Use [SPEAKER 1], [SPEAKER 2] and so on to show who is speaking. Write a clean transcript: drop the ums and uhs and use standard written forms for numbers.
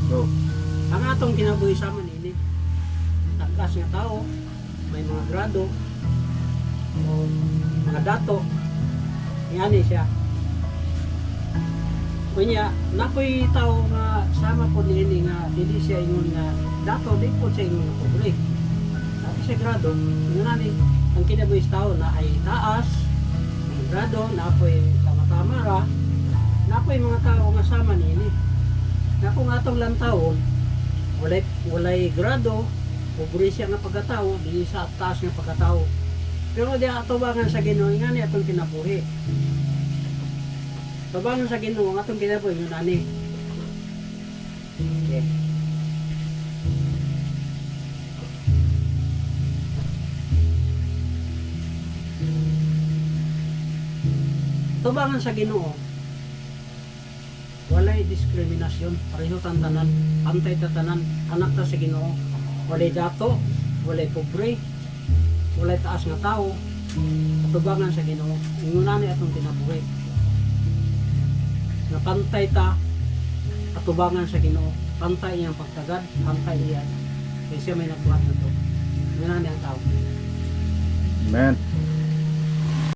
[SPEAKER 1] Go.
[SPEAKER 2] Ang atong kinabuhi sa man ini, tagkas nga tao, may mga grado, o mga dato, yani siya. Kunya, napoy tao nga sama po niini nga dili siya ingon nga dato, di po siya ingon nga pobre. Tapi siya grado, ingon nani, ang kinabuhi sa tao na ay taas, mga grado, napoy tama-tama ra, napoy mga tao nga sama niini. Na kung atong lantawon, walay grado, pobre siya nga pagkatao, di sa taas nga pagkatao. Pero di atubangan sa Ginoo nga ni atong kinabuhi. Tubangan sa Ginoo ang atong kinabuhi yun ani. Okay. Tubangan sa Ginoo, walay diskriminasyon, pareho tanan, pantay ta tanan, anak ta sa Ginoo. Walay dato, walay pobre, walay taas nga tao, atubangan sa Ginoo. Ingunan ni atong kinabuhi. Nga pantay ta, atubangan sa Ginoo. Pantay iyang pagtagad, pantay iyan. Kaya siya may nagbuhat na to. Ingunan ni ang tao.
[SPEAKER 1] Amen.